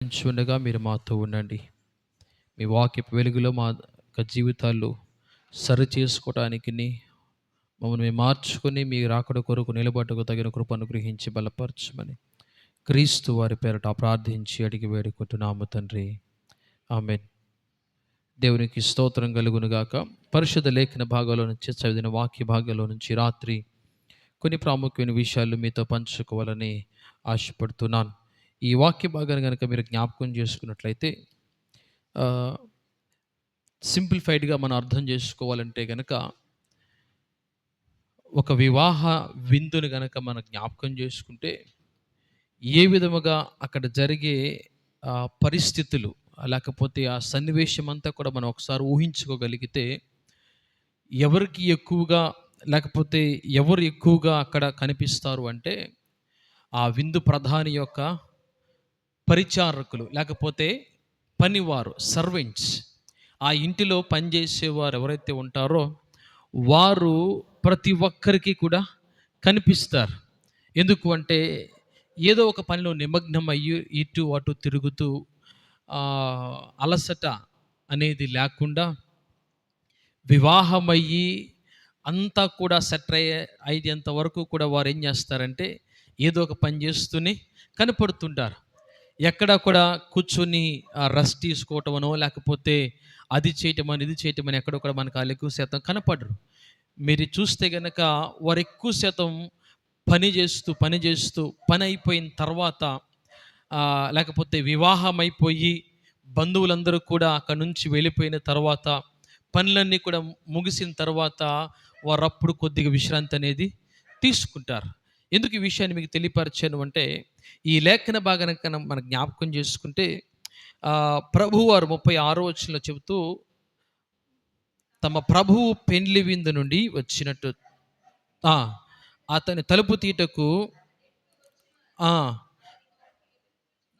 ఉండగా మీరు మాతో ఉండండి. మీ వాక్యపు వెలుగులో మా యొక్క జీవితాలు సరి చేసుకోవటానికి మమ్మల్ని మేము మార్చుకొని మీ రాకడ కొరకు నిలబడకు తగిన కృప అనుగ్రహించి బలపరచమని క్రీస్తు వారి పేరట ప్రార్థించి అడిగి వేడుకుంటున్నాము తండ్రి. ఆమేన్. దేవునికి స్తోత్రం కలుగును గాక. పరిశుద్ధ లేఖన భాగాల్లో నుంచి చదివిన వాక్య భాగాల్లో నుంచి రాత్రి కొన్ని ప్రాముఖ్యమైన విషయాలు మీతో పంచుకోవాలని ఆశపడుతున్నాను. ఈ వాక్య భాగాన్ని కనుక మీరు జ్ఞాపకం చేసుకున్నట్లయితే సింప్లిఫైడ్గా మనం అర్థం చేసుకోవాలంటే కనుక ఒక వివాహ విందుని కనుక మనం జ్ఞాపకం చేసుకుంటే ఏ విధముగా అక్కడ జరిగే పరిస్థితులు లేకపోతే ఆ సన్నివేశం అంతా కూడా మనం ఒకసారి ఊహించుకోగలిగితే ఎవరికి ఎక్కువగా లేకపోతే ఎవరు ఎక్కువగా అక్కడ కనిపిస్తారు అంటే ఆ విందు ప్రధాని యొక్క పరిచారకులు లేకపోతే పనివారు, సర్వెంట్స్. ఆ ఇంటిలో పనిచేసేవారు ఎవరైతే ఉంటారో వారు ప్రతి ఒక్కరికి కూడా కనిపిస్తారు. ఎందుకు అంటే ఏదో ఒక పనిలో నిమగ్నం అయ్యి ఇటు అటు తిరుగుతూ అలసట అనేది లేకుండా వివాహమయ్యి అంతా కూడా సెట్ అయ్యేంత వరకు కూడా వారు ఏం చేస్తారంటే ఏదో ఒక పని చేస్తూనే కనపడుతుంటారు. ఎక్కడ కూడా కూర్చొని రెస్ట్ తీసుకోవటమనో లేకపోతే అది చేయటమని ఇది చేయటమని ఎక్కడో కూడా మనకు వాళ్ళు ఎక్కువ శాతం కనపడరు. మీరు చూస్తే కనుక వారు ఎక్కువ శాతం పని చేస్తూ పని అయిపోయిన తర్వాత లేకపోతే వివాహం అయిపోయి బంధువులందరూ కూడా అక్కడ నుంచి వెళ్ళిపోయిన తర్వాత పనులన్నీ కూడా ముగిసిన తర్వాత వారు అప్పుడు కొద్దిగా విశ్రాంతి అనేది తీసుకుంటారు. ఎందుకు ఈ విషయాన్ని మీకు తెలియపరిచాను అంటే ఈ లేఖన భాగాన్ని కన్నా మనం జ్ఞాపకం చేసుకుంటే ప్రభువారు 36వ వచనంలో చెబుతూ తమ ప్రభువు పెండ్లి విందు నుండి వచ్చినట్టు అతని తలుపు తీటకు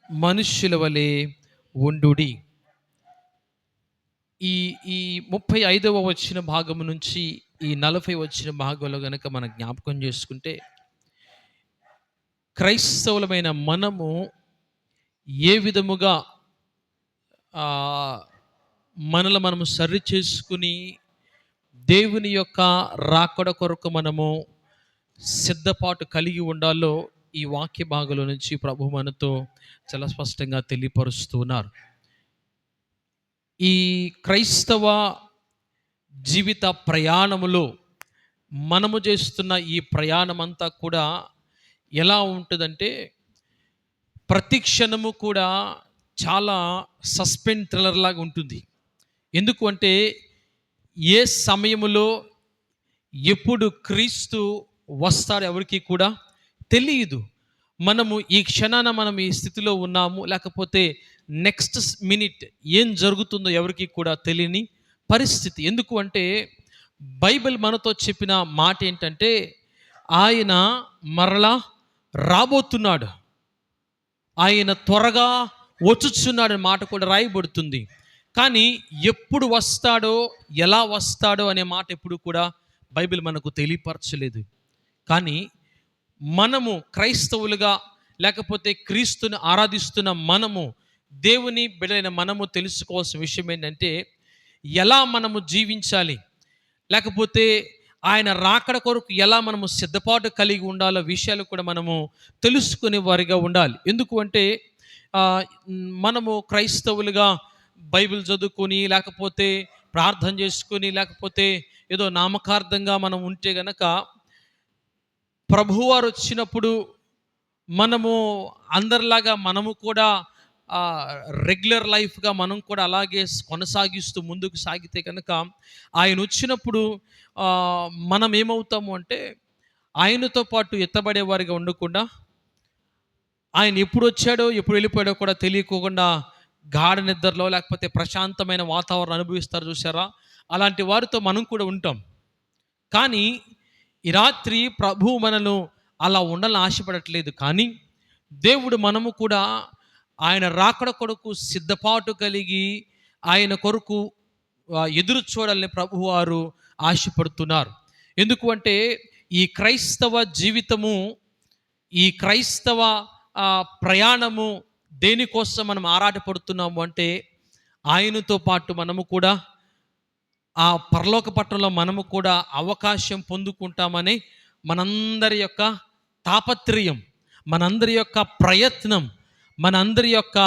మనుష్యుల వలె ఉండుడి. ఈ 35వ వచ్చిన భాగం నుంచి ఈ 40 వచ్చిన భాగంలో కనుక మనం జ్ఞాపకం చేసుకుంటే క్రైస్తవులమైన మనము ఏ విధముగా మనము సరి చేసుకుని దేవుని యొక్క రాకడ కొరకు మనము సిద్ధపాటు కలిగి ఉండాలో ఈ వాక్య భాగంలో నుంచి ప్రభు మనతో చాలా స్పష్టంగా తెలియపరుస్తున్నారు. ఈ క్రైస్తవ జీవిత ప్రయాణములో మనము చేస్తున్న ఈ ప్రయాణం అంతా కూడా ఎలా ఉంటుందంటే ప్రతి క్షణము కూడా చాలా సస్పెన్స్ థ్రిల్లర్ లాగా ఉంటుంది. ఎందుకు అంటే ఏ సమయంలో ఎప్పుడు క్రీస్తు వస్తాడు ఎవరికి కూడా తెలియదు. మనము ఈ క్షణాన మనం ఈ స్థితిలో ఉన్నాము లేకపోతే నెక్స్ట్ మినిట్ ఏం జరుగుతుందో ఎవరికి కూడా తెలియని పరిస్థితి. ఎందుకు అంటే బైబిల్ మనతో చెప్పిన మాట ఏంటంటే ఆయన మరలా రాబోతున్నాడు, ఆయన త్వరగా వచ్చుచున్నాడు మాట కూడా రాయబడుతుంది. కానీ ఎప్పుడు వస్తాడో ఎలా వస్తాడో అనే మాట ఎప్పుడు కూడా బైబిల్ మనకు తెలియపరచలేదు. కానీ మనము క్రైస్తవులుగా లేకపోతే క్రీస్తుని ఆరాధిస్తున్న మనము దేవుని బిడ్డలైన మనము తెలుసుకోవాల్సిన విషయం ఏంటంటే ఎలా మనము జీవించాలి లేకపోతే ఆయన రాకడ కొరకు ఎలా మనము సిద్ధపాటు కలిగి ఉండాలో విషయాలు కూడా మనము తెలుసుకునే వారిగా ఉండాలి. ఎందుకు అంటే మనము క్రైస్తవులుగా బైబిల్ చదువుకొని లేకపోతే ప్రార్థన చేసుకొని లేకపోతే ఏదో నామకార్థంగా మనం ఉంటే గనక ప్రభువారు వచ్చినప్పుడు మనము అందరిలాగా మనము కూడా రెగ్యులర్ లైఫ్గా మనం కూడా అలాగే కొనసాగిస్తూ ముందుకు సాగితే కనుక ఆయన వచ్చినప్పుడు మనం ఏమవుతాము అంటే ఆయనతో పాటు ఎత్తబడే వారిగా ఉండకుండా ఆయన ఎప్పుడు వచ్చాడో ఎప్పుడు వెళ్ళిపోయాడో కూడా తెలియకోకుండా గాఢ నిద్రలో లేకపోతే ప్రశాంతమైన వాతావరణం అనుభవిస్తారు చూసారా, అలాంటి వారితో మనం కూడా ఉంటాం. కానీ ఈ రాత్రి ప్రభువు మనను అలా ఉండాలని ఆశపడట్లేదు. కానీ దేవుడు మనము కూడా ఆయన రాకడ కొరకు సిద్ధపాటు కలిగి ఆయన కొరకు ఎదురు చూడాలని ప్రభువు వారు ఆశపడుతున్నారు. ఎందుకు అంటే ఈ క్రైస్తవ జీవితము ఈ క్రైస్తవ ప్రయాణము దేనికోసం మనం ఆరాటపడుతున్నాము అంటే ఆయనతో పాటు మనము కూడా ఆ పరలోక పట్టణంలో మనము కూడా అవకాశం పొందుకుంటామని మనందరి యొక్క తాపత్రయం, మనందరి యొక్క ప్రయత్నం, మనందరి యొక్క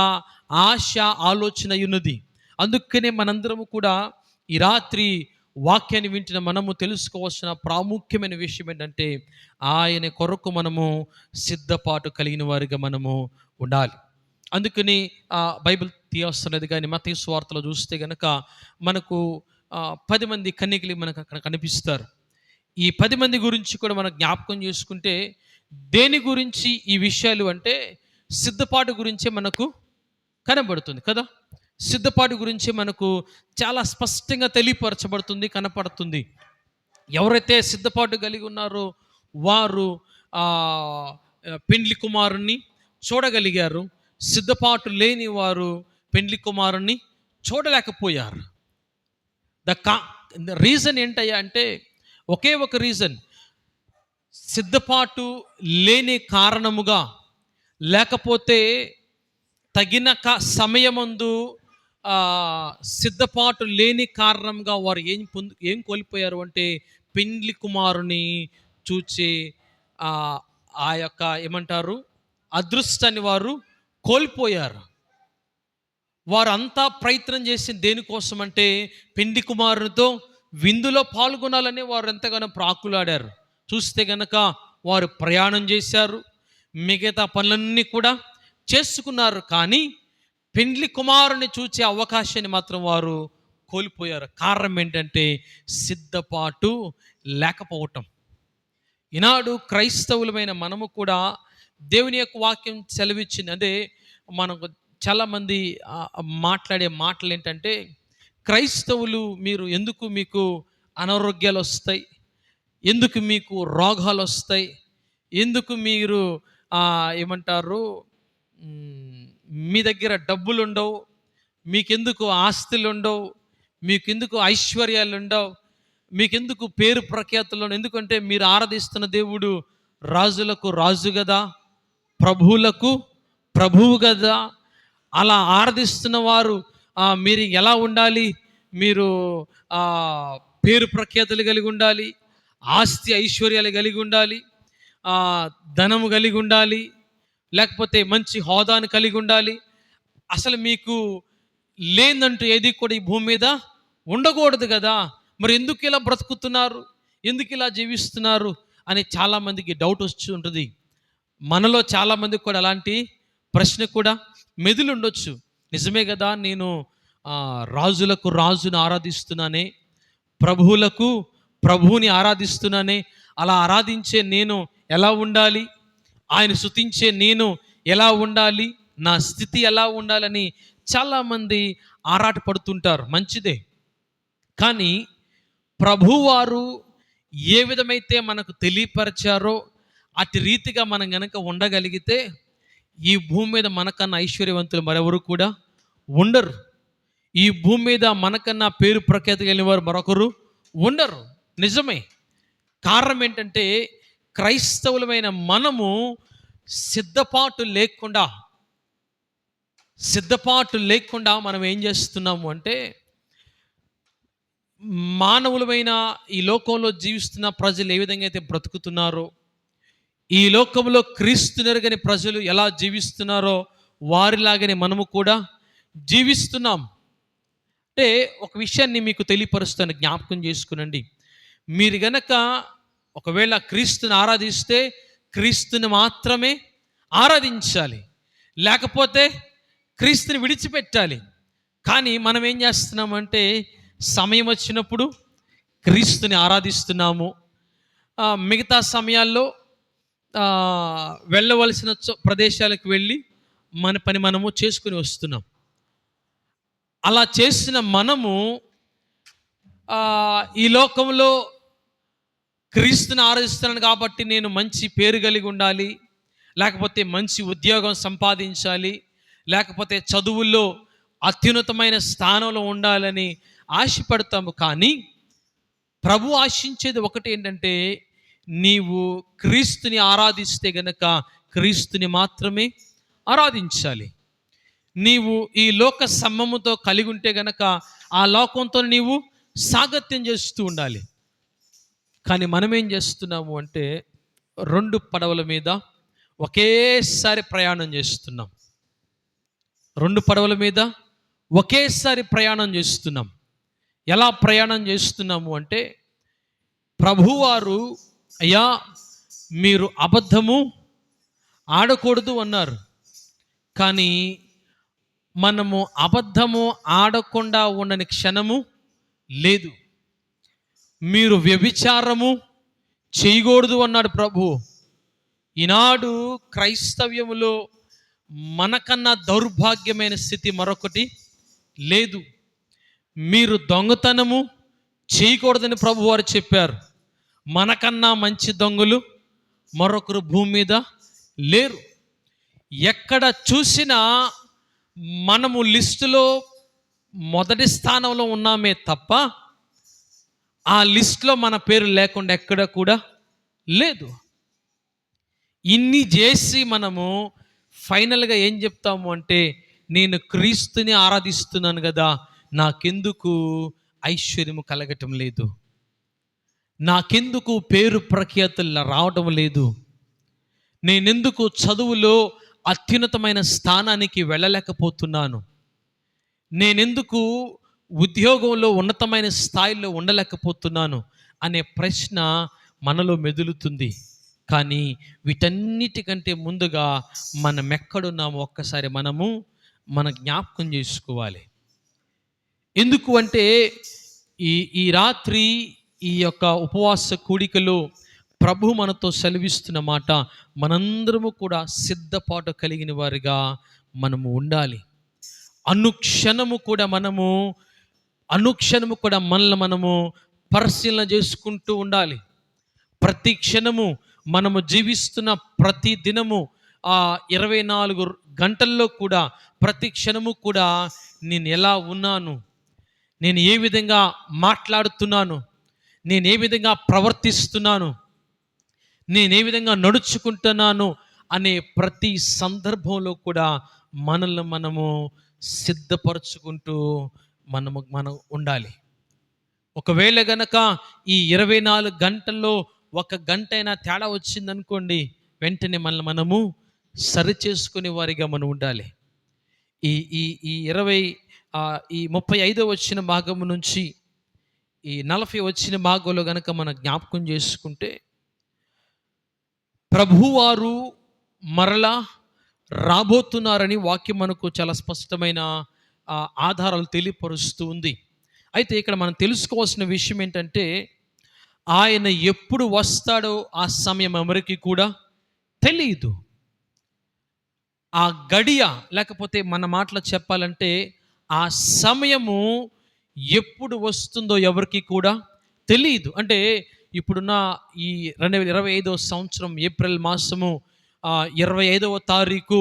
ఆశ, ఆలోచన ఉన్నది. అందుకనే మనందరము కూడా ఈ రాత్రి వాక్యాన్ని వింటున్న మనము తెలుసుకోవాల్సిన ప్రాముఖ్యమైన విషయం ఏంటంటే ఆయన కొరకు మనము సిద్ధపాటు కలిగిన వారిగా మనము ఉండాలి. అందుకని బైబిల్ తీయవస్తున్నది. కానీ మత్తయి సువార్తలో చూస్తే కనుక మనకు 10 మంది కన్యకలు మనకు అక్కడ కనిపిస్తారు. ఈ 10 మంది గురించి కూడా మనం జ్ఞాపకం చేసుకుంటే దేని గురించి ఈ విషయాలు అంటే సిద్ధపాటు గురించే మనకు కనబడుతుంది కదా. సిద్ధపాటు గురించి మనకు చాలా స్పష్టంగా తెలియపరచబడుతుంది, కనపడుతుంది. ఎవరైతే సిద్ధపాటు కలిగి ఉన్నారో వారు పెండ్లి కుమారుణ్ణి చూడగలిగారు. సిద్ధపాటు లేని వారు పెండ్లి కుమారుణ్ణి చూడలేకపోయారు. ద రీజన్ ఏంటయ్యా అంటే ఒకే ఒక రీజన్, సిద్ధపాటు లేని కారణముగా, లేకపోతే తగిన సమయమందు సిద్ధపాటు లేని కారణంగా వారు ఏం కోల్పోయారు అంటే పెండ్లి కుమారుని చూచే ఆ యొక్క ఏమంటారు అదృష్టాన్ని వారు కోల్పోయారు. వారు అంతా ప్రయత్నం చేసి దేనికోసం అంటే పెండ్లి కుమారునితో విందులో పాల్గొనాలని వారు ఎంతగానో ప్రాకులాడారు. చూస్తే గనక వారు ప్రయాణం చేశారు, మిగతా పనులన్నీ కూడా చేసుకున్నారు, కానీ పెండ్లి కుమారుని చూసే అవకాశాన్ని మాత్రం వారు కోల్పోయారు. కారణం ఏంటంటే సిద్ధపాటు లేకపోవటం. ఈనాడు క్రైస్తవులమైన మనము కూడా దేవుని యొక్క వాక్యం సెలవిచ్చింది. అంటే మనకు చాలామంది మాట్లాడే మాటలు ఏంటంటే క్రైస్తవులు మీరు ఎందుకు మీకు అనారోగ్యాలు వస్తాయి, ఎందుకు మీకు రోగాలు వస్తాయి, ఎందుకు మీరు ఏమంటారు మీ దగ్గర డబ్బులు ఉండవు, మీకెందుకు ఆస్తులు ఉండవు, మీకెందుకు ఐశ్వర్యాలు ఉండవు, మీకెందుకు పేరు ప్రఖ్యాతులు, ఎందుకంటే మీరు ఆరాధిస్తున్న దేవుడు రాజులకు రాజు కదా, ప్రభువులకు ప్రభువు కదా. అలా ఆరాధిస్తున్న వారు మీరు ఎలా ఉండాలి, మీరు పేరు ప్రఖ్యాతులు కలిగి ఉండాలి, ఆస్తి ఐశ్వర్యాలు కలిగి ఉండాలి, ధనము కలిగి ఉండాలి, లేకపోతే మంచి హోదాను కలిగి ఉండాలి. అసలు మీకు లేదంటూ ఏది కూడా ఈ భూమి మీద ఉండకూడదు కదా. మరి ఎందుకు ఇలా బ్రతుకుతున్నారు, ఎందుకు ఇలా జీవిస్తున్నారు అని చాలామందికి డౌట్ వచ్చి ఉంటుంది. మనలో చాలామందికి కూడా అలాంటి ప్రశ్న కూడా మెదులు ఉండొచ్చు. నిజమే కదా, నేను రాజులకు రాజుని ఆరాధిస్తున్నానే, ప్రభువులకు ప్రభువుని ఆరాధిస్తున్నానే, అలా ఆరాధించే నేను ఎలా ఉండాలి, ఆయన స్తుతించే నేను ఎలా ఉండాలి, నా స్థితి ఎలా ఉండాలని చాలామంది ఆరాటపడుతుంటారు. మంచిదే, కానీ ప్రభువారు ఏ విధమైతే మనకు తెలియపరిచారో అటు రీతిగా మనం గనక ఉండగలిగితే ఈ భూమి మీద మనకన్నా ఐశ్వర్యవంతులు మరెవరు కూడా ఉండరు. ఈ భూమి మీద మనకన్నా పేరు ప్రఖ్యాతి కలిగిన వారు మరొకరు ఉండరు. నిజమే. కారణం ఏంటంటే క్రైస్తవులమైన మనము సిద్ధపాటు లేకుండా మనం ఏం చేస్తున్నాము అంటే మానవులమైన ఈ లోకంలో జీవిస్తున్న ప్రజలు ఏ విధంగా అయితే బ్రతుకుతున్నారో, ఈ లోకంలో క్రీస్తునెరుగని ప్రజలు ఎలా జీవిస్తున్నారో వారిలాగానే మనము కూడా జీవిస్తున్నాం. అంటే ఒక విషయాన్ని మీకు తెలియపరుస్తాను, జ్ఞాపకం చేసుకునండి. మీరు గనక ఒకవేళ క్రీస్తుని ఆరాధిస్తే క్రీస్తుని మాత్రమే ఆరాధించాలి, లేకపోతే క్రీస్తుని విడిచిపెట్టాలి. కానీ మనం ఏం చేస్తున్నామంటే సమయం వచ్చినప్పుడు క్రీస్తుని ఆరాధిస్తున్నాము, మిగతా సమయాల్లో వెళ్ళవలసిన ప్రదేశాలకు వెళ్ళి మన పని మనము చేసుకుని వస్తున్నాం. అలా చేసిన మనము ఈ లోకంలో క్రీస్తుని ఆరాధిస్తున్నాను కాబట్టి నేను మంచి పేరు కలిగి ఉండాలి, లేకపోతే మంచి ఉద్యోగం సంపాదించాలి, లేకపోతే చదువుల్లో అత్యున్నతమైన స్థానంలో ఉండాలని ఆశపడతాము. కానీ ప్రభు ఆశించేది ఒకటి ఏంటంటే నీవు క్రీస్తుని ఆరాధిస్తే గనక క్రీస్తుని మాత్రమే ఆరాధించాలి. నీవు ఈ లోక సమ్మముతో కలిగి ఉంటే గనక ఆ లోకంతో నీవు సాగత్యం చేస్తూ ఉండాలి. కానీ మనం ఏం చేస్తున్నాము అంటే 2 పడవల మీద ఒకేసారి ప్రయాణం చేస్తున్నాం. 2 పడవల మీద ఒకేసారి ప్రయాణం చేస్తున్నాం. ఎలా ప్రయాణం చేస్తున్నాము అంటే, ప్రభువారు అయ్యా మీరు అబద్ధము ఆడకూడదు అన్నారు. కానీ మనము అబద్ధము ఆడకుండా ఉండని క్షణము లేదు. మీరు వ్యభిచారము చేయకూడదు అన్నాడు ప్రభు. ఈనాడు క్రైస్తవ్యములో మనకన్నా దౌర్భాగ్యమైన స్థితి మరొకటి లేదు. మీరు దొంగతనము చేయకూడదని ప్రభు వారు చెప్పారు. మనకన్నా మంచి దొంగలు మరొకరు భూమి మీద లేరు. ఎక్కడ చూసినా మనము లిస్టులో మొదటి స్థానంలో ఉన్నామే తప్ప ఆ లిస్టులో మన పేరు లేకుండా ఎక్కడ కూడా లేదు. ఇన్ని చేసి మనము ఫైనల్గా ఏం చెప్తాము అంటే, నేను క్రీస్తుని ఆరాధిస్తున్నాను కదా, నాకెందుకు ఐశ్వర్యము కలగటం లేదు, నాకెందుకు పేరు ప్రఖ్యాతులు రావడం లేదు, నేనెందుకు చదువులో అత్యున్నతమైన స్థానానికి వెళ్ళలేకపోతున్నాను, నేనెందుకు ఉద్యోగంలో ఉన్నతమైన స్థాయిలో ఉండలేకపోతున్నాను అనే ప్రశ్న మనలో మెదులుతుంది. కానీ వీటన్నిటికంటే ముందుగా మనం ఎక్కడున్నామో ఒక్కసారి మన జ్ఞాపకం చేసుకోవాలి. ఎందుకు అంటే ఈ రాత్రి ఈ యొక్క ఉపవాస కూడికలో ప్రభు మనతో సెలవిస్తున్న మాట, మనందరము కూడా సిద్ధపాటు కలిగిన వారిగా మనము ఉండాలి. అనుక్షణము కూడా మనల్ని పరిశీలన చేసుకుంటూ ఉండాలి. ప్రతి క్షణము మనము జీవిస్తున్న ప్రతి దినము 24 గంటల్లో కూడా ప్రతి క్షణము కూడా నేను ఎలా ఉన్నాను, నేను ఏ విధంగా మాట్లాడుతున్నాను, నేను ఏ విధంగా ప్రవర్తిస్తున్నాను, నేను ఏ విధంగా నడుచుకుంటున్నాను అనే ప్రతి సందర్భంలో కూడా మనము సిద్ధపరచుకుంటూ మనం ఉండాలి. ఒకవేళ గనక ఈ 24 గంటల్లో 1 గంట అయినా తేడా వచ్చిందనుకోండి, వెంటనే మనము సరి చేసుకునే వారిగా మనం ఉండాలి. ఈ 35 వచ్చిన భాగం నుంచి ఈ 40 వచ్చిన భాగంలో గనక మనం జ్ఞాపకం చేసుకుంటే, ప్రభువారు మరలా రాబోతున్నారని వాక్యం మనకు చాలా స్పష్టమైన ఆధారాలు తెలియపరుస్తూ ఉంది. అయితే ఇక్కడ మనం తెలుసుకోవాల్సిన విషయం ఏంటంటే, ఆయన ఎప్పుడు వస్తాడో ఆ సమయం ఎవరికి కూడా తెలియదు. ఆ గడియ, లేకపోతే మన మాటలో చెప్పాలంటే ఆ సమయము ఎప్పుడు వస్తుందో ఎవరికి కూడా తెలియదు. అంటే ఇప్పుడున్న ఈ 2025 సంవత్సరం ఏప్రిల్ మాసము 25వ తారీఖు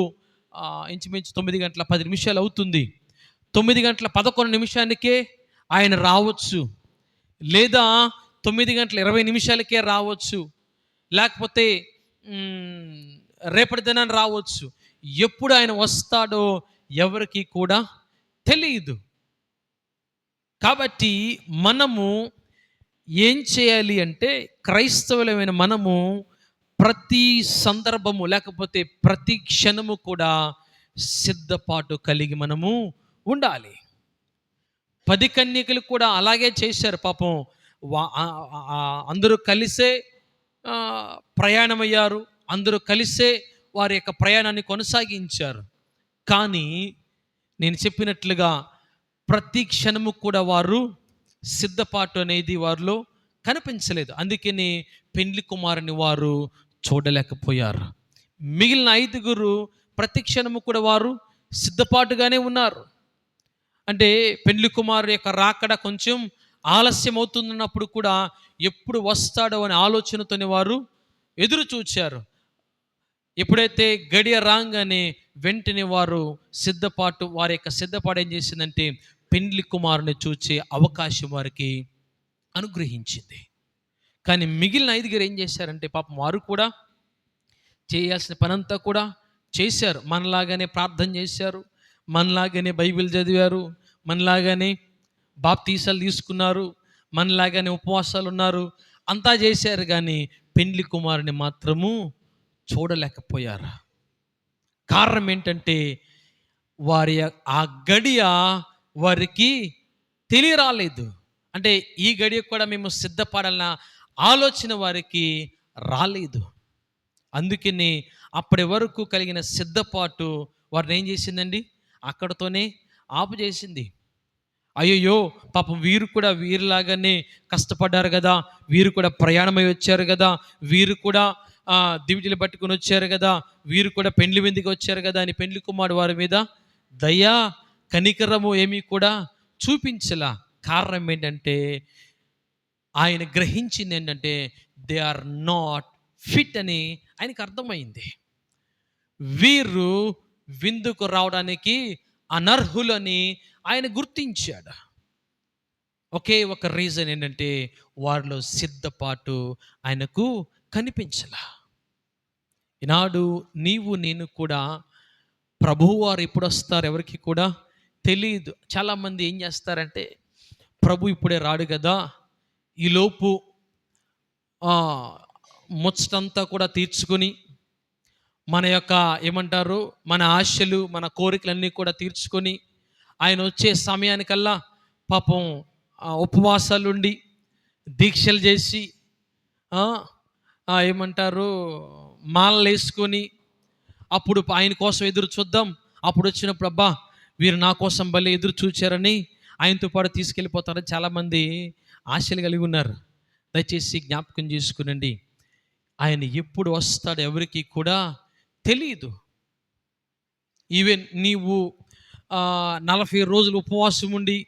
ఇంచుమించు 9:10 అవుతుంది. 9:11 ఆయన రావచ్చు, లేదా 9:20 రావచ్చు, లేకపోతే రేపటి దినాన్ని రావచ్చు. ఎప్పుడు ఆయన వస్తాడో ఎవరికి కూడా తెలియదు. కాబట్టి మనము ఏం చేయాలి అంటే, క్రైస్తవులమైన మనము ప్రతి సందర్భము లేకపోతే ప్రతి క్షణము కూడా సిద్ధపాటు కలిగి మనము ఉండాలి. 10 కన్యకలు కూడా అలాగే చేశారు. పాపం అందరూ కలిసే ప్రయాణమయ్యారు, అందరూ కలిసే వారి యొక్క ప్రయాణాన్ని కొనసాగించారు. కానీ నేను చెప్పినట్లుగా ప్రతి క్షణము కూడా వారు సిద్ధపాటు అనేది వారిలో కనిపించలేదు. అందుకని పెండ్లి కుమారుని వారు చూడలేకపోయారు. మిగిలిన 5 ప్రతి క్షణము కూడా వారు సిద్ధపాటుగానే ఉన్నారు. అంటే పెండ్లి కుమారు యొక్క రాకడ కొంచెం ఆలస్యం అవుతున్నప్పుడు కూడా ఎప్పుడు వస్తాడో అనే ఆలోచనతోనే వారు ఎదురు చూచారు. ఎప్పుడైతే గడియ రాగానే వెంటనే వారి యొక్క సిద్ధపాటు ఏం చేసిందంటే, పెండ్లి కుమారుని చూచే అవకాశం వారికి అనుగ్రహించింది. కానీ మిగిలిన 5 ఏం చేశారంటే, పాపం వారు కూడా చేయాల్సిన పనంతా కూడా చేశారు. మనలాగానే ప్రార్థన చేశారు, మనలాగానే బైబిల్ చదివారు, మనలాగానే బాప్తీసాలు తీసుకున్నారు, మనలాగానే ఉపవాసాలు ఉన్నారు, అంతా చేశారు, కానీ పెండ్లి కుమారుని మాత్రము చూడలేకపోయారు. కారణం ఏంటంటే వారి ఆ గడియ వారికి తెలియరాలేదు. అంటే ఈ గడియ కూడా మేము సిద్ధపడాలన్న ఆలోచన వారికి రాలేదు. అందుకని అప్పటి వరకు కలిగిన సిద్ధపాటు వారిని ఏం చేసిందండి, అక్కడతోనే ఆపు చేసింది. అయ్యయ్యో, పాపం వీరు కూడా వీరిలాగానే కష్టపడ్డారు కదా, వీరు కూడా ప్రయాణమై వచ్చారు కదా, వీరు కూడా దివిటీలు పట్టుకొని వచ్చారు కదా, వీరు కూడా పెండ్లి విందుకి వచ్చారు కదా అని పెండ్లి కుమారుడు వారి మీద దయా కనికరము ఏమీ కూడా చూపించలా. కారణం ఏంటంటే ఆయన గ్రహించింది ఏంటంటే దే ఆర్ నాట్ ఫిట్ అని ఆయనకు అర్థమైంది. వీరు విందుకు రావడానికి అనర్హులని ఆయన గుర్తించాడు. ఒకే ఒక రీజన్ ఏంటంటే వారిలో సిద్ధపాటు ఆయనకు కనిపించలా. ఈనాడు నీవు నేను కూడా ప్రభువారు ఎప్పుడు వస్తారు ఎవరికి కూడా తెలియదు. చాలామంది ఏం చేస్తారంటే ప్రభు ఇప్పుడే రాడు కదా, ఈలోపు ముచ్చటంతా కూడా తీర్చుకొని మన యొక్క ఏమంటారు మన ఆశలు మన కోరికలన్నీ కూడా తీర్చుకొని ఆయన వచ్చే సమయానికల్లా పాపం ఉపవాసాలుండి దీక్షలు చేసి ఏమంటారు మాలలు వేసుకొని అప్పుడు ఆయన కోసం ఎదురు చూద్దాం, అప్పుడు వచ్చినప్పుడు అబ్బా వీరు నా కోసం భలే ఎదురు చూచారని ఆయనతో పాటు తీసుకెళ్ళిపోతారని చాలామంది ఆశలు కలిగి ఉన్నారు. దయచేసి జ్ఞాపకం చేసుకునండి, ఆయన ఎప్పుడు వస్తాడు ఎవరికి కూడా తెలియదు. ఈవెన్ నీవు 40 రోజులు ఉపవాసం ఉండి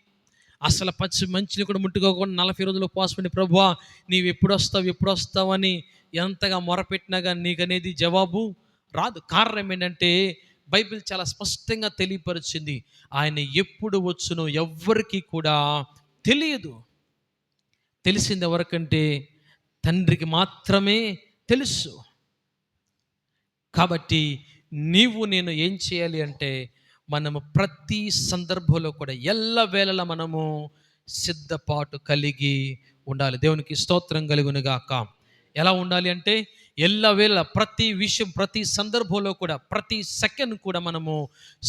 అసలు పచ్చి మంచిని కూడా ముట్టుకోకుండా 40 రోజులు ఉపవాసం ఉండి ప్రభువా నీవు ఎప్పుడు వస్తావు అని ఎంతగా మొరపెట్టినా కానీ నీకు అనేది జవాబు రాదు. కారణం ఏంటంటే బైబిల్ చాలా స్పష్టంగా తెలియపరిచింది, ఆయన ఎప్పుడు వచ్చునో ఎవ్వరికి కూడా తెలియదు. తెలిసింది ఎవరికంటే తండ్రికి మాత్రమే తెలుసు. కాబట్టి నీవు నేను ఏం చేయాలి అంటే మనము ప్రతి సందర్భంలో కూడా ఎల్లవేళలా మనము సిద్ధపాటు కలిగి ఉండాలి. దేవునికి స్తోత్రం కలుగునుగాక. ఎలా ఉండాలి అంటే ఎల్లవేళ ప్రతి విషయం ప్రతి సందర్భంలో కూడా ప్రతి సెకండ్ కూడా మనము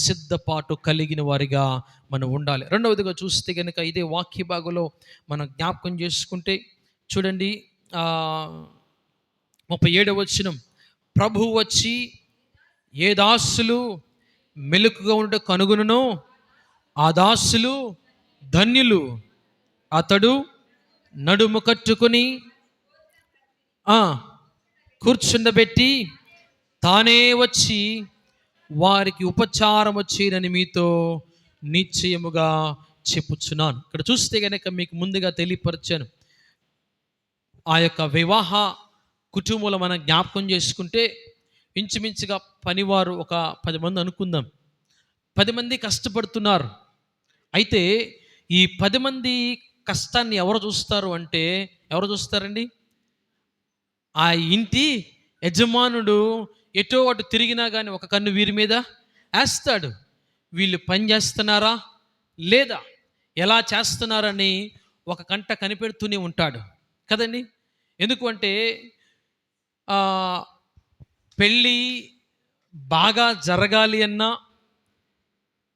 సిద్ధపాటు కలిగిన వారిగా మనం ఉండాలి. రెండవదిగా చూస్తే కనుక ఇదే వాక్య భాగంలో మనం జ్ఞాపకం చేసుకుంటే చూడండి 37వ వచనం, ప్రభువు వచ్చి ఏ దాసులు మెలకుగా ఉంటే కనుగొనునో ఆ దాసులు ధన్యులు, అతడు నడుము కట్టుకొని కూర్చుండబెట్టి తానే వచ్చి వారికి ఉపచారం వచ్చేనని మీతో నిశ్చయముగా చెప్పుచున్నాను. ఇక్కడ చూస్తే కనుక మీకు ముందుగా తెలియపరిచాను, ఆ యొక్క వివాహ కుటుంబంలో మనం జ్ఞాపకం చేసుకుంటే ఇంచుమించుగా పనివారు ఒక 10 మంది అనుకుందాం. 10 మంది కష్టపడుతున్నారు. అయితే ఈ 10 మంది కష్టాన్ని ఎవరు చూస్తారు అంటే ఎవరు చూస్తారండి? ఆ ఇంటి యజమానుడు ఎటో అటు తిరిగినా కానీ ఒక కన్ను వీరి మీద వేస్తాడు. వీళ్ళు పని చేస్తున్నారా లేదా, ఎలా చేస్తున్నారని ఒక కంట కనిపెడుతూనే ఉంటాడు కదండి. ఎందుకు అంటే పెళ్ళి బాగా జరగాలి అన్నా,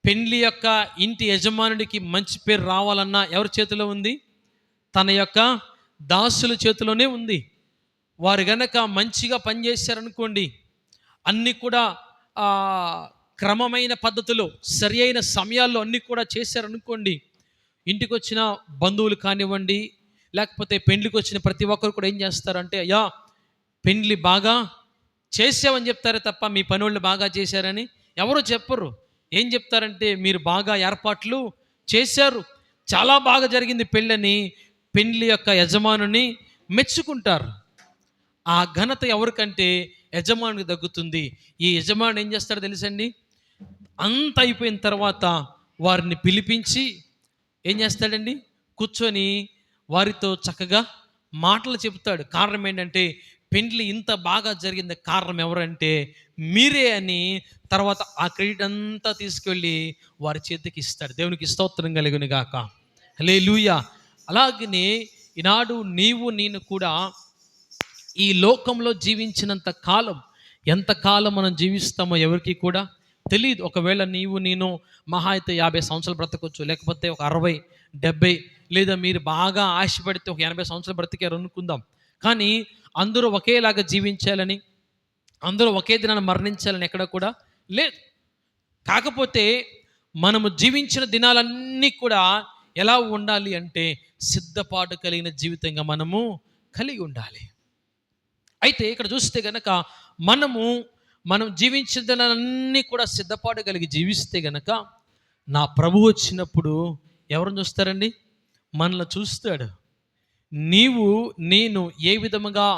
పెళ్ళి యొక్క ఇంటి యజమానుడికి మంచి పేరు రావాలన్నా ఎవరి చేతిలో ఉంది? తన యొక్క దాసుల చేతిలోనే ఉంది. వారు గనక మంచిగా పనిచేశారనుకోండి, అన్నీ కూడా క్రమమైన పద్ధతిలో సరి అయిన సమయాల్లో అన్నీ కూడా చేశారనుకోండి, ఇంటికి వచ్చిన బంధువులు కానివ్వండి లేకపోతే పెండ్లికి వచ్చిన ప్రతి ఒక్కరు కూడా ఏం చేస్తారంటే అయ్యా పెండ్లి బాగా చేసావని చెప్తారే తప్ప మీ పనులు బాగా చేశారని ఎవరు చెప్పరు. ఏం చెప్తారంటే మీరు బాగా ఏర్పాట్లు చేశారు, చాలా బాగా జరిగింది పెళ్ళని పెండ్లి యొక్క యజమానుని మెచ్చుకుంటారు. ఆ ఘనత ఎవరికంటే యజమానికి తగ్గుతుంది. ఈ యజమాని ఏం చేస్తాడో తెలుసండి, అంత అయిపోయిన తర్వాత వారిని పిలిపించి ఏం చేస్తాడండి, కూర్చొని వారితో చక్కగా మాటలు చెబుతాడు. కారణం ఏంటంటే పెండ్లి ఇంత బాగా జరిగింది కారణం ఎవరంటే మీరే అని తర్వాత ఆ క్రెడిట్ అంతా తీసుకెళ్ళి వారి చేతికి ఇస్తాడు. దేవునికి స్తోత్రం కలుగును గాక. హల్లెలూయా. అలాగనే ఈనాడు నీవు నేను కూడా ఈ లోకంలో జీవించినంత కాలం, ఎంతకాలం మనం జీవిస్తామో ఎవరికి కూడా తెలియదు. ఒకవేళ నీవు నేను మహా అయితే 50 సంవత్సరాలు బ్రతకొచ్చు, లేకపోతే ఒక 60, 70, లేదా మీరు బాగా ఆశపడితే ఒక 80 సంవత్సరాలు బ్రతికారు అనుకుందాం. కానీ అందరూ ఒకేలాగా జీవించాలని, అందరూ ఒకే దినాన్ని మరణించాలని ఎక్కడ కూడా లేదు. కాకపోతే మనము జీవించిన దినాలన్నీ కూడా ఎలా ఉండాలి అంటే సిద్ధపాటు కలిగిన జీవితంగా మనము కలిగి ఉండాలి. అయితే ఇక్కడ చూస్తే గనక మనం జీవించిన దినాలన్నీ కూడా సిద్ధపాటు కలిగి జీవిస్తే గనక నా ప్రభు వచ్చినప్పుడు ఎవరిని చూస్తారండి? మనల్ని చూస్తాడు. నీవు నేను ఏ విధముగా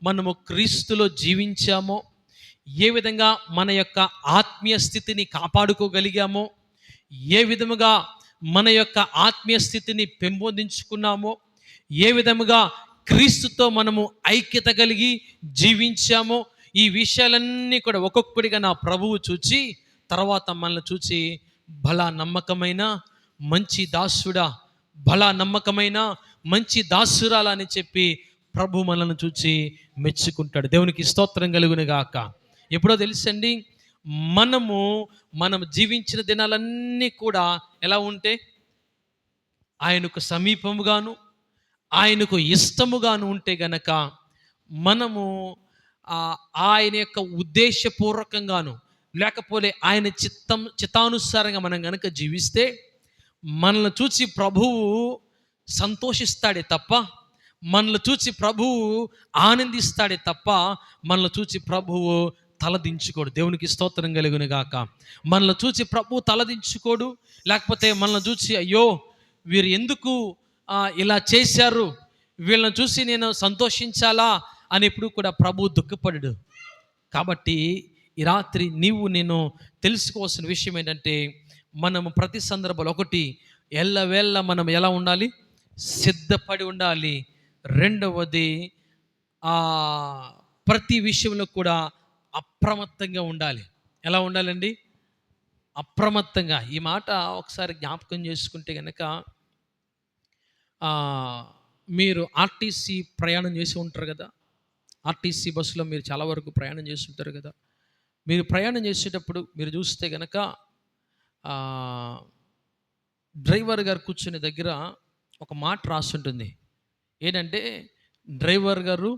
మనము క్రీస్తులో జీవించామో, ఏ విధంగా మన యొక్క ఆత్మీయ స్థితిని కాపాడుకోగలిగామో, ఏ విధముగా మన యొక్క ఆత్మీయ స్థితిని పెంపొందించుకున్నామో, ఏ విధముగా క్రీస్తుతో మనము ఐక్యత కలిగి జీవించామో, ఈ విషయాలన్నీ కూడా ఒక్కొక్కటిగా నా ప్రభువు చూచి తర్వాత మనల్ని చూచి భలా నమ్మకమైన మంచి దాసుడా, భలా నమ్మకమైన మంచి దాసురాలా అని చెప్పి ప్రభు మనల్ని చూచి మెచ్చుకుంటాడు. దేవునికి స్తోత్రం కలుగును గాక. ఎప్పుడో తెలుసండి, మనం జీవించిన దినాలన్నీ కూడా ఎలా ఉంటే ఆయనకు సమీపముగాను, ఆయనకు ఇష్టముగాను ఉంటే గనక మనము ఆయన యొక్క ఉద్దేశపూర్వకంగాను, లేకపోతే ఆయన చిత్తానుసారంగా మనం గనక జీవిస్తే మనల్ని చూసి ప్రభువు సంతోషిస్తాడే తప్ప, మనల్ని చూసి ప్రభువు ఆనందిస్తాడే తప్ప, మనల్ని చూసి ప్రభువు తలదించుకోడు. దేవునికి స్తోత్రం కలుగును గాక. మనల్ని చూసి ప్రభువు తలదించుకోడు. లేకపోతే మనల్ని చూసి అయ్యో వీరు ఎందుకు ఇలా చేశారు, వీళ్ళని చూసి నేను సంతోషించాలా అని ఎప్పుడు కూడా ప్రభువు దుఃఖపడడు. కాబట్టి ఈ రాత్రి నీవు నేను తెలుసుకోవాల్సిన విషయం ఏంటంటే, మనము ప్రతి సందర్భంలో ఒకటి ఎల్లవేళ మనం ఎలా ఉండాలి? సిద్ధపడి ఉండాలి. రెండవది ప్రతి విషయంలో కూడా అప్రమత్తంగా ఉండాలి. ఎలా ఉండాలండి? అప్రమత్తంగా. ఈ మాట ఒకసారి జ్ఞాపకం చేసుకుంటే కనుక, మీరు ఆర్టీసీ ప్రయాణం చేసి ఉంటారు కదా. ఆర్టీసీ బస్సులో మీరు చాలా వరకు ప్రయాణం చేసి ఉంటారు కదా. మీరు ప్రయాణం చేసేటప్పుడు మీరు చూస్తే కనుక డ్రైవర్ గారు కూర్చునే దగ్గర ఒక మాట రాస్తుంటుంది. ఏంటంటే, డ్రైవర్ గారు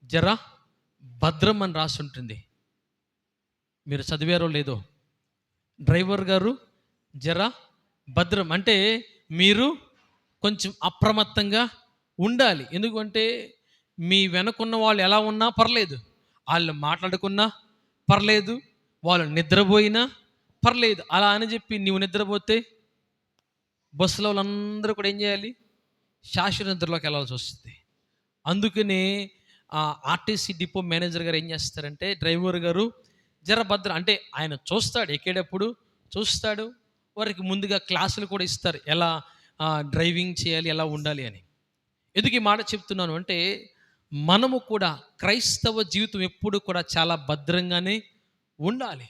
జర భద్రం అని రాస్తుంటుంది. మీరు చదివారో లేదో. డ్రైవర్ గారు జర భద్రం అంటే మీరు కొంచెం అప్రమత్తంగా ఉండాలి. ఎందుకంటే మీ వెనకున్న వాళ్ళు ఎలా ఉన్నా పర్లేదు, వాళ్ళు మాట్లాడుకున్నా పర్లేదు, వాళ్ళు నిద్రపోయినా పర్లేదు. అలా అని చెప్పి నీవు నిద్రపోతే బస్సులో వాళ్ళందరూ కూడా ఏం చేయాలి? శాశ్వత నిద్రలోకి వెళ్ళాల్సి వస్తుంది. అందుకనే ఆర్టీసీ డిపో మేనేజర్ గారు ఏం చేస్తారంటే, డ్రైవర్ గారు జర భద్ర అంటే ఆయన చూస్తాడు, ఎక్కేటప్పుడు చూస్తాడు. వారికి ముందుగా క్లాసులు కూడా ఇస్తారు, ఎలా డ్రైవింగ్ చేయాలి, ఎలా ఉండాలి అని. ఎందుకు ఈ మాట చెప్తున్నాను అంటే, మనము కూడా క్రైస్తవ జీవితం ఎప్పుడు కూడా చాలా భద్రంగానే ఉండాలి.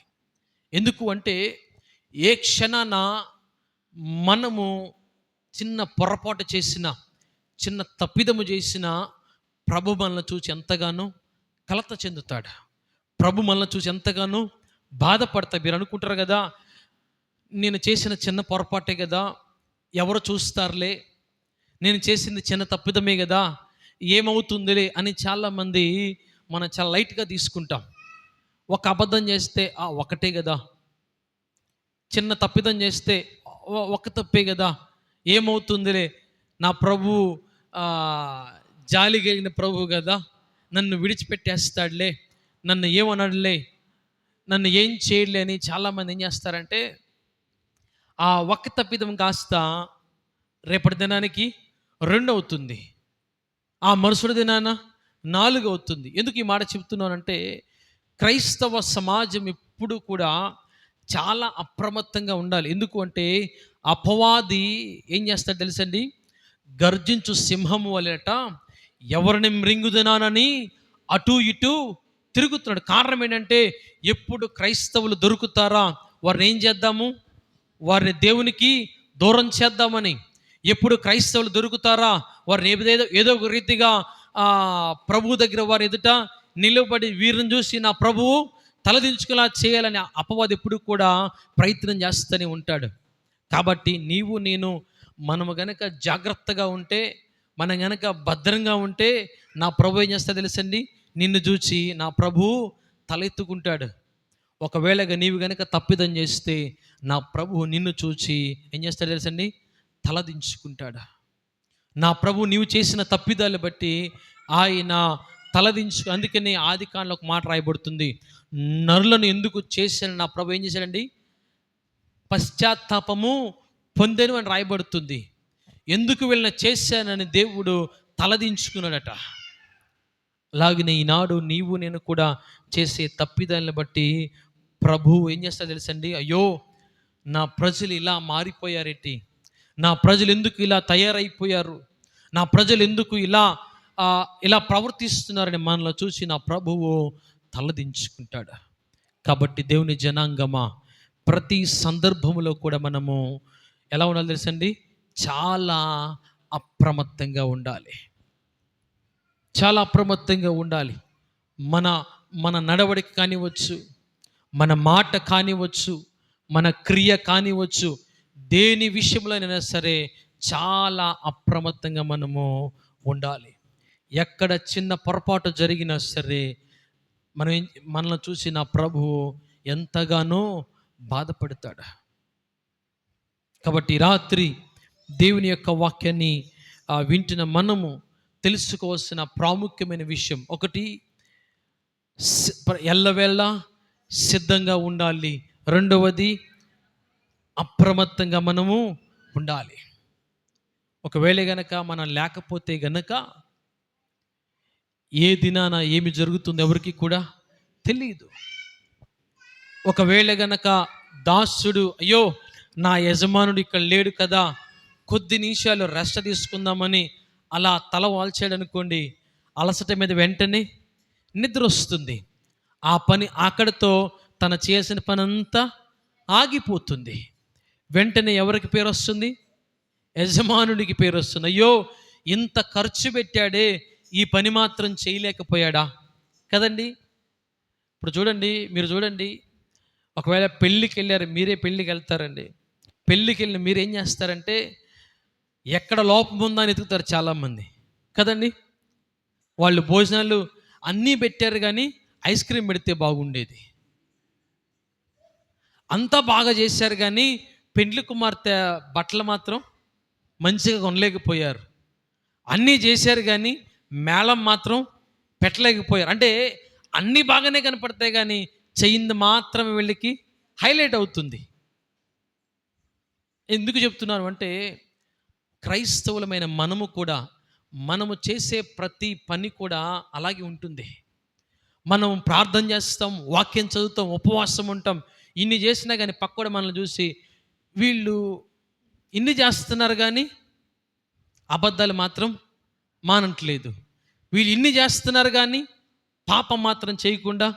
ఎందుకు అంటే, ఏ క్షణాన మనము చిన్న పొరపాటు చేసినా, చిన్న తప్పిదము చేసినా ప్రభు మనల్ని చూసి ఎంతగానో కలత చెందుతాడు. ప్రభు మనల్ని చూసి ఎంతగానో బాధపడతాడు. మీరు అనుకుంటారు కదా, నేను చేసిన చిన్న పొరపాటే కదా, ఎవరు చూస్తారులే, నేను చేసింది చిన్న తప్పిదమే కదా, ఏమవుతుందిలే అని చాలామంది మనం చాలా లైట్గా తీసుకుంటాం. ఒక అబద్ధం చేస్తే ఒకటే కదా, చిన్న తప్పిదం చేస్తే ఒక తప్పే కదా, ఏమవుతుందిలే, నా ప్రభు జాలి కలిగిన ప్రభు కదా, నన్ను విడిచిపెట్టేస్తాడులే, నన్ను ఏమనడులే, నన్ను ఏం చేయలే అని చాలామంది ఏం చేస్తారంటే, ఆ ఒక్క తప్పిదం కాస్త రేపటి దినానికి 2 అవుతుంది, ఆ మరుసటి దినాన 4 అవుతుంది. ఎందుకు ఈ మాట చెప్తున్నానంటే, క్రైస్తవ సమాజం ఎప్పుడు కూడా చాలా అప్రమత్తంగా ఉండాలి. ఎందుకు అంటే, అపవాది ఏం చేస్తాడు తెలుసండి? గర్జించు సింహము వలెట ఎవరిని మృంగుదనానని అటు ఇటు తిరుగుతున్నాడు. కారణం ఏంటంటే ఎప్పుడు క్రైస్తవులు దొరుకుతారా వారిని ఏం చేద్దాము, వారిని దేవునికి దూరం చేద్దామని. ఎప్పుడు క్రైస్తవులు దొరుకుతారా వారిని ఏదో ఒక రీతిగా ప్రభువు దగ్గర వారి ఎదుట నిలబడి వీరిని చూసి నా ప్రభువు తలదించుకులా చేయాలని అపవాది ఎప్పుడు కూడా ప్రయత్నం చేస్తూనే ఉంటాడు. కాబట్టి నీవు నేను మనము గనక జాగ్రత్తగా ఉంటే, మనం గనక భద్రంగా ఉంటే నా ప్రభు ఏం చేస్తా తెలుసండి, నిన్ను చూచి నా ప్రభువు తలెత్తుకుంటాడు. ఒకవేళ నీవు గనక తప్పిదం చేస్తే నా ప్రభువు నిన్ను చూచి ఏం చేస్తాడు తెలుసండి, తలదించుకుంటాడు. నా ప్రభు నీవు చేసిన తప్పిదాలు బట్టి ఆయన అందుకని ఆదికాండంలో ఒక మాట రాయబడుతుంది, నరులను ఎందుకు చేశాను నా ప్రభు ఏం చేశాడండి, పశ్చాత్తాపము పొందెను అని రాయబడుతుంది. ఎందుకు వీళ్ళని చేశానని దేవుడు తలదించుకున్నాడట. అలాగనే ఈనాడు నీవు నేను కూడా చేసే తప్పిదాలను బట్టి ప్రభువు ఏం చేస్తాడో తెలుసండి, అయ్యో నా ప్రజలు ఇలా మారిపోయారేంటి, నా ప్రజలు ఎందుకు ఇలా తయారైపోయారు, నా ప్రజలు ఎందుకు ఇలా ప్రవర్తిస్తున్నారని మనలో చూసి నా ప్రభువు తలదించుకుంటాడు. కాబట్టి దేవుని జనాంగమా, ప్రతి సందర్భంలో కూడా మనము ఎలా ఉండాలి తెలుసండి, చాలా అప్రమత్తంగా ఉండాలి. చాలా అప్రమత్తంగా ఉండాలి. మన నడవడిక కానివచ్చు, మన మాట కానివచ్చు, మన క్రియ కానివచ్చు, దేని విషయంలోనైనా సరే చాలా అప్రమత్తంగా మనము ఉండాలి. ఎక్కడ చిన్న పొరపాటు జరిగినా సరే మనల్ని చూసి నా ప్రభువు ఎంతగానో బాధపడతాడు. కాబట్టి రాత్రి దేవుని యొక్క వాక్యాన్ని వింటున్న మనము తెలుసుకోవాల్సిన ప్రాముఖ్యమైన విషయం ఒకటి, ఎల్లవేళ సిద్ధంగా ఉండాలి. రెండవది, అప్రమత్తంగా మనము ఉండాలి. ఒకవేళ గనక మనం లేకపోతే గనక ఏ దినాన ఏమి జరుగుతుందో ఎవరికి కూడా తెలియదు. ఒకవేళ గనక దాసుడు అయ్యో నా యజమానుడు ఇక్కడ లేడు కదా, కొద్ది నిమిషాలు రెస్ట్ తీసుకుందామని అలా తల వాల్చాడు అనుకోండి, అలసట మీద వెంటనే నిద్ర వస్తుంది. ఆ పని అక్కడితో తన చేసిన పని అంతా ఆగిపోతుంది. వెంటనే ఎవరికి పేరు వస్తుంది, యజమానుడికి పేరు వస్తుంది. అయ్యో ఇంత ఖర్చు పెట్టాడే, ఈ పని మాత్రం చేయలేకపోయాడా కదండి. ఇప్పుడు మీరు చూడండి, ఒకవేళ పెళ్ళికి వెళ్ళారు, మీరే పెళ్ళికి వెళ్తారండి. పెళ్ళికి వెళ్ళి మీరు ఏం చేస్తారంటే ఎక్కడ లోపం ఉందా అని ఎతుకుతారు చాలామంది కదండి. వాళ్ళు భోజనాలు అన్నీ పెట్టారు కానీ ఐస్ క్రీమ్ పెడితే బాగుండేది, అంతా బాగా చేశారు కానీ పెండ్లి కుమార్తె బట్టలు మాత్రం మంచిగా కొనలేకపోయారు. అన్నీ చేశారు కానీ మేళం మాత్రం పెట్టలేకపోయారు. అంటే అన్నీ బాగానే కనపడతాయి కానీ చెయ్యింది మాత్రమే వీళ్ళకి హైలైట్ అవుతుంది. ఎందుకు చెప్తున్నాను అంటే, క్రైస్తవులమైన మనము చేసే ప్రతి పని కూడా అలాగే ఉంటుంది. మనం ప్రార్థన చేస్తాం, వాక్యం చదువుతాం, ఉపవాసం ఉంటాం, ఇన్ని చేసినా కానీ పక్కన మనల్ని చూసి వీళ్ళు ఇన్ని చేస్తున్నారు కానీ అబద్ధాలు మాత్రం మానట్లేదు, వీళ్ళు ఇన్ని చేస్తున్నారు కానీ పాపం మాత్రం చేయకుండా